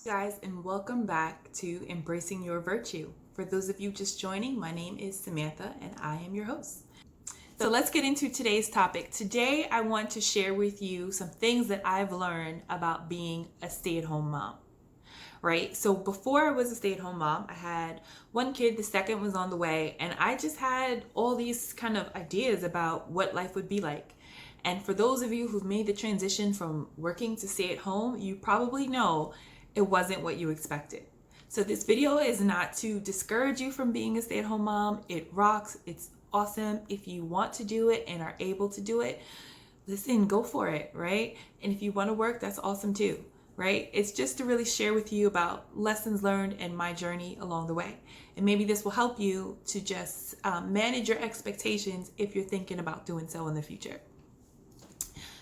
Guys, and welcome back to Embracing Your Virtue. For those of you just joining, my name is Samantha and I am your host. So let's get into today's topic. Today, I want to share with you some things that I've learned about being a stay at home mom. Right? So before I was a stay at home mom, I had one kid, the second was on the way, and I just had all these kind of ideas about what life would be like. And for those of you who've made the transition from working to stay at home, you probably know it wasn't what you expected. So this video is not to discourage you from being a stay at home mom. It rocks. It's awesome. If you want to do it and are able to do it, listen, go for it, right? And if you want to work, that's awesome too, right? It's just to really share with you about lessons learned and my journey along the way. And maybe this will help you to just manage your expectations if you're thinking about doing so in the future.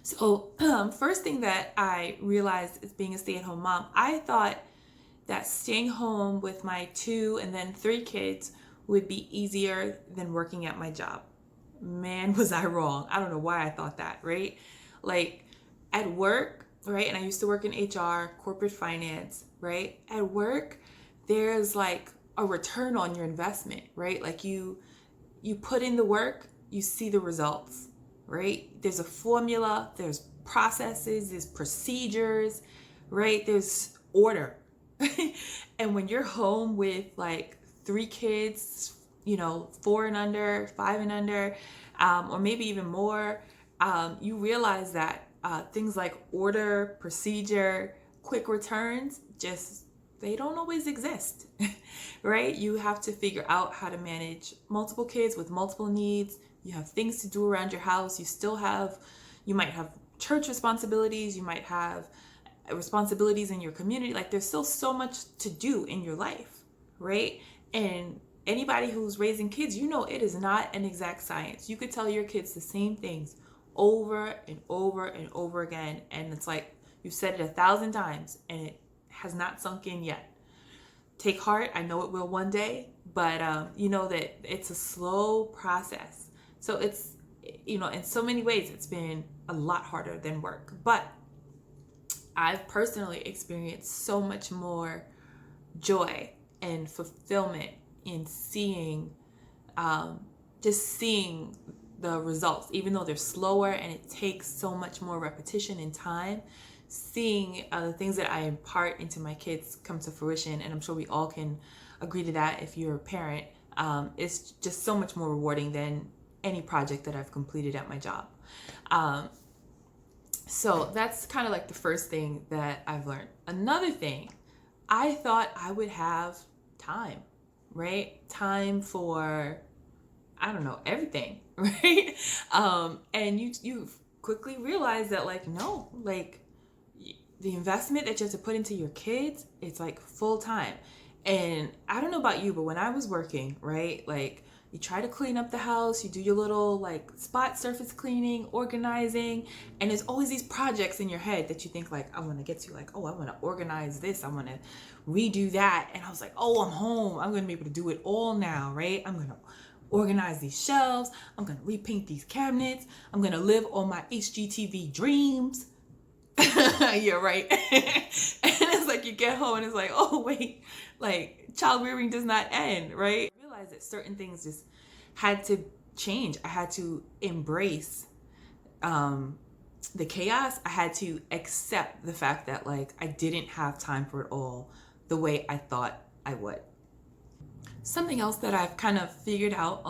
So, first thing that I realized as being a stay at home mom, I thought that staying home with my 2 and then 3 kids would be easier than working at my job. Man, was I wrong. I don't know why I thought that, right? Like at work, right? And I used to work in HR, corporate finance, right? At work, there's like a return on your investment, right? Like you put in the work, you see the results, right? There's a formula, there's processes, there's procedures, right? There's order. And when you're home with like 3 kids, 4 and under, 5 and under, or maybe even more, you realize that things like order, procedure, quick returns, just they don't always exist, right? You have to figure out how to manage multiple kids with multiple needs. You have things to do around your house. You might have church responsibilities. You might have responsibilities in your community. Like there's still so much to do in your life, right? And anybody who's raising kids, it is not an exact science. You could tell your kids the same things over and over and over again, and it's like you've said it 1,000 times and it has not sunk in yet. Take heart. I know it will one day, but you know that it's a slow process. So it's, in so many ways, it's been a lot harder than work. But I've personally experienced so much more joy and fulfillment in seeing the results, even though they're slower and it takes so much more repetition and time. Seeing the things that I impart into my kids come to fruition, and I'm sure we all can agree to that if you're a parent, it's just so much more rewarding than any project that I've completed at my job. So that's kind of like the first thing that I've learned. Another thing, I thought I would have time, right? Time for, I don't know, everything, right? And you quickly realize that like, no, like the investment that you have to put into your kids, it's like full time. And I don't know about you, but when I was working, right, like you try to clean up the house, you do your little like spot surface cleaning, organizing, and there's always these projects in your head that you think like, I want to get to, like, oh, I want to organize this, I want to redo that. And I was like, oh, I'm home, I'm going to be able to do it all now, right? I'm going to organize these shelves, I'm going to repaint these cabinets, I'm going to live on my HGTV dreams. You're right. And it's like you get home and it's like, oh wait, like child rearing does not end, right? I realized that certain things just had to change. I had to embrace the chaos. I had to accept the fact that like I didn't have time for it all the way I thought I would. Something else that I've kind of figured out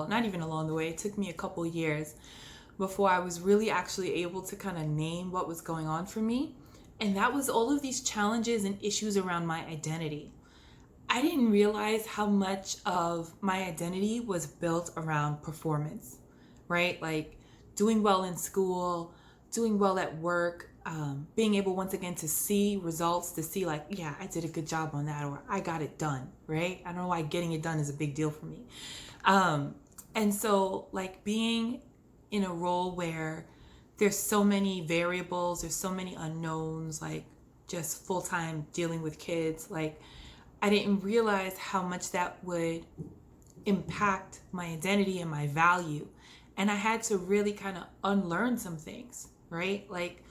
not even along the way, it took me a couple years before I was really actually able to kind of name what was going on for me. And that was all of these challenges and issues around my identity. I didn't realize how much of my identity was built around performance, right? Like doing well in school, doing well at work, being able once again to see results, to see like, yeah, I did a good job on that, or I got it done, right? I don't know why getting it done is a big deal for me. And so like being in a role where there's so many variables, there's so many unknowns, like just full-time dealing with kids, like I didn't realize how much that would impact my identity and my value. And I had to really kind of unlearn some things, right? Like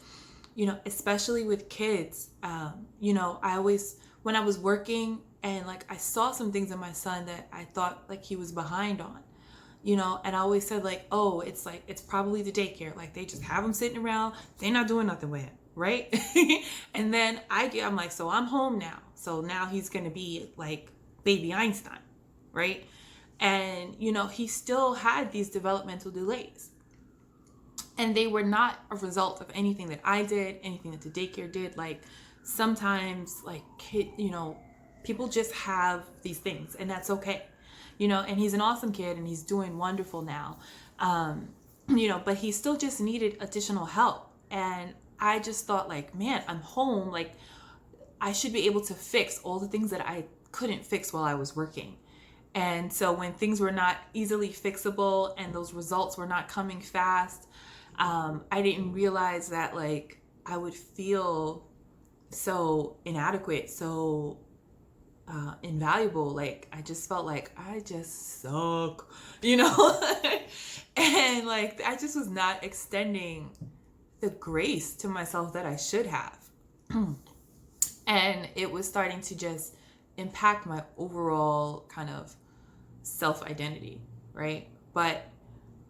especially with kids. I always, when I was working and like I saw some things in my son that I thought like he was behind on, and I always said like, oh, it's probably the daycare. Like they just have him sitting around, they're not doing nothing with him, right? And then I'm like, so I'm home now. So now he's gonna be like baby Einstein, right? And he still had these developmental delays. And they were not a result of anything that I did, anything that the daycare did. Like sometimes like people just have these things, and that's okay. And he's an awesome kid and he's doing wonderful now. But he still just needed additional help. And I just thought like, man, I'm home. Like I should be able to fix all the things that I couldn't fix while I was working. And so when things were not easily fixable and those results were not coming fast, I didn't realize that like I would feel so inadequate, so invaluable. Like I just felt like I just suck, and like I just was not extending the grace to myself that I should have. And it was starting to just impact my overall kind of self-identity, right? But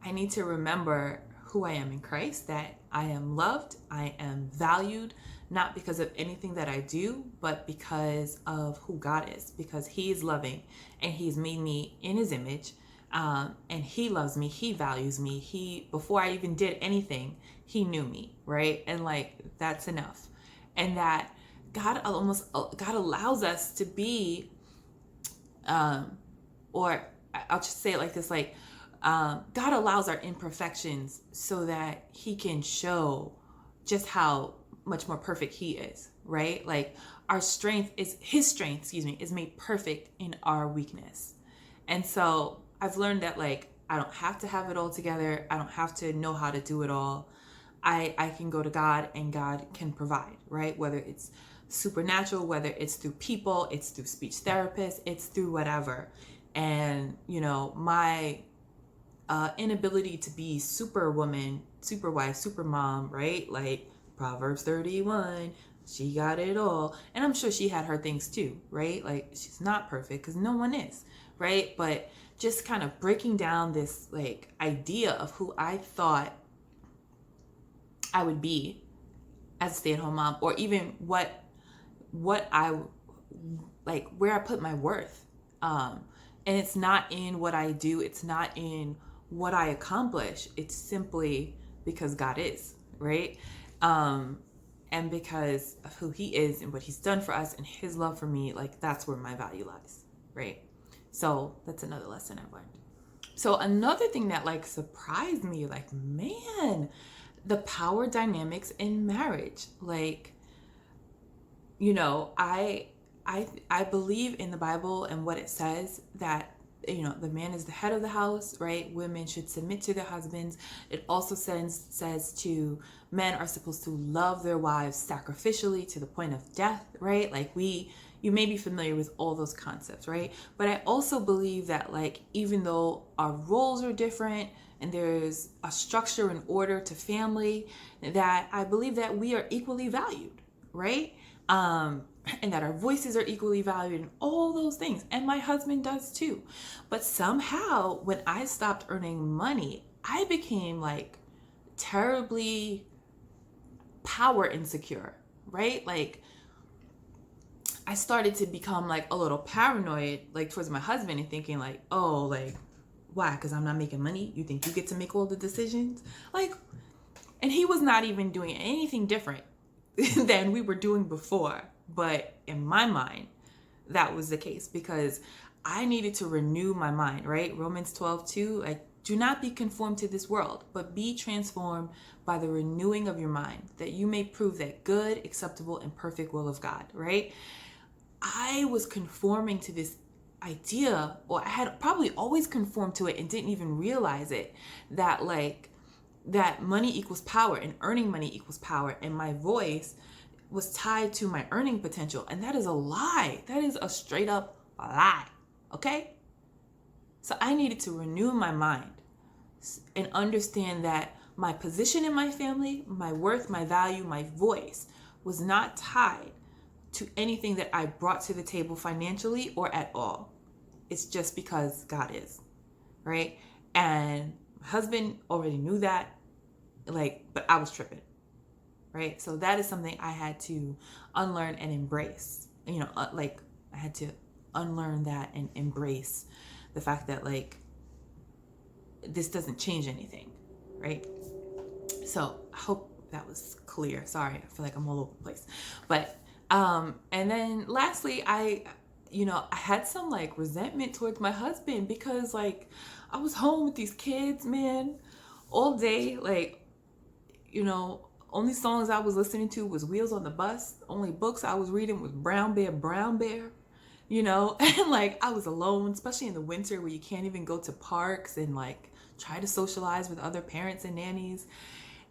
I need to remember who I am in Christ, that I am loved, I am valued, not because of anything that I do, but because of who God is, because he is loving and he's made me in his image, and he loves me, he values me, before I even did anything, he knew me, right? And like, that's enough. And that God allows us to be, or I'll just say it like this, like, God allows our imperfections so that he can show just how much more perfect he is, right? Like his strength is made perfect in our weakness. And so I've learned that like, I don't have to have it all together. I don't have to know how to do it all. I can go to God and God can provide, right? Whether it's supernatural, whether it's through people, it's through speech therapists, it's through whatever. And, my inability to be superwoman, super wife, super mom, right? Like Proverbs 31, she got it all. And I'm sure she had her things too, right? Like she's not perfect because no one is, right? But just kind of breaking down this like idea of who I thought I would be as a stay-at-home mom, or even what I like, where I put my worth. And it's not in what I do. It's not in what I accomplish. It's simply because God is, right? And because of who he is and what he's done for us and his love for me, like that's where my value lies, right? So that's another lesson I've learned. So another thing that like surprised me, like, man, the power dynamics in marriage. Like, I believe in the Bible and what it says that, the man is the head of the house, right? Women should submit to their husbands. It also says to men are supposed to love their wives sacrificially to the point of death, right? Like you may be familiar with all those concepts, right? But I also believe that like, even though our roles are different and there's a structure and order to family, that I believe that we are equally valued, right? And that our voices are equally valued and all those things. And my husband does too. But somehow when I stopped earning money, I became like terribly power insecure, right? Like I started to become like a little paranoid, like towards my husband and thinking like, oh, like, why? Because I'm not making money? You think you get to make all the decisions? Like, and he was not even doing anything different than we were doing before. But in my mind, that was the case because I needed to renew my mind, right? Romans 12:2, like, do not be conformed to this world, but be transformed by the renewing of your mind, that you may prove that good, acceptable, and perfect will of God, right? I was conforming to this idea, or I had probably always conformed to it and didn't even realize it, that like, that money equals power and earning money equals power, and my voice was tied to my earning potential. And that is a lie. That is a straight up lie. Okay? So I needed to renew my mind and understand that my position in my family, my worth, my value, my voice was not tied to anything that I brought to the table financially or at all. It's just because God is, right? And my husband already knew that, but I was tripping, right? So that is something I had to unlearn and embrace. I had to unlearn that and embrace the fact that this doesn't change anything, right? So I hope that was clear. Sorry, I feel like I'm all over the place. But and then lastly, I had some resentment towards my husband because I was home with these kids, man, all day. Only songs I was listening to was Wheels on the Bus. Only books I was reading was Brown Bear, and I was alone, especially in the winter where you can't even go to parks and try to socialize with other parents and nannies.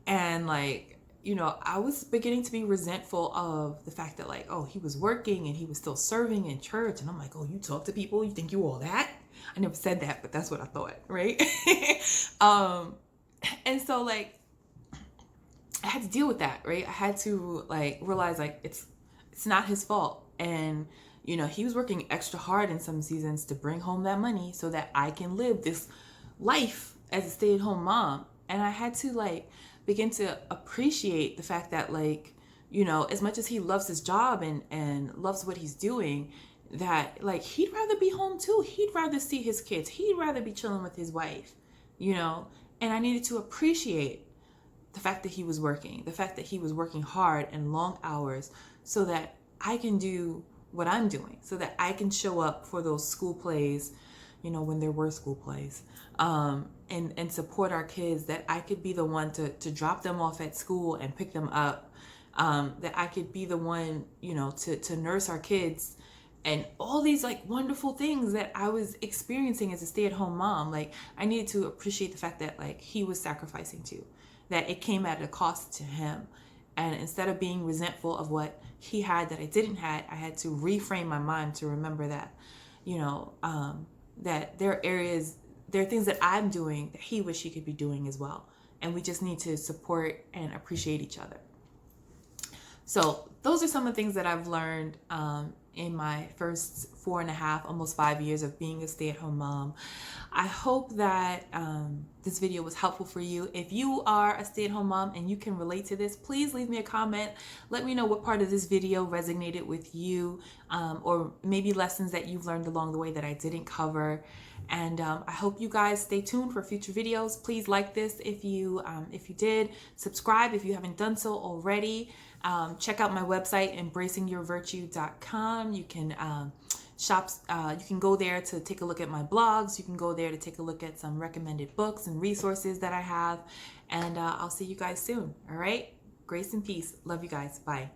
And I was beginning to be resentful of the fact that he was working and he was still serving in church. And I'm like, oh, you talk to people, you think you all that? I never said that, but that's what I thought, right? And so I had to deal with that, right? I had to realize it's not his fault. And he was working extra hard in some seasons to bring home that money so that I can live this life as a stay-at-home mom. And I had to begin to appreciate the fact that as much as he loves his job and loves what he's doing, that he'd rather be home too. He'd rather see his kids. He'd rather be chilling with his wife, and I needed to appreciate the fact that he was working, the fact that he was working hard and long hours so that I can do what I'm doing, so that I can show up for those school plays, when there were school plays, and support our kids, that I could be the one to drop them off at school and pick them up, that I could be the one, to nurse our kids, and all these wonderful things that I was experiencing as a stay-at-home mom. I needed to appreciate the fact that he was sacrificing too, that it came at a cost to him. And instead of being resentful of what he had that I didn't have, I had to reframe my mind to remember that, that there are things that I'm doing that he wish he could be doing as well. And we just need to support and appreciate each other. So those are some of the things that I've learned in my first 4.5, almost 5 years of being a stay-at-home mom. I hope that this video was helpful for you. If you are a stay-at-home mom and you can relate to this, please leave me a comment. Let me know what part of this video resonated with you, or maybe lessons that you've learned along the way that I didn't cover. And I hope you guys stay tuned for future videos. Please like this if you did. Subscribe if you haven't done so already. Check out my website, embracingyourvirtue.com. You can you can go there to take a look at my blogs. You can go there to take a look at some recommended books and resources that I have. And I'll see you guys soon. All right? Grace and peace. Love you guys. Bye.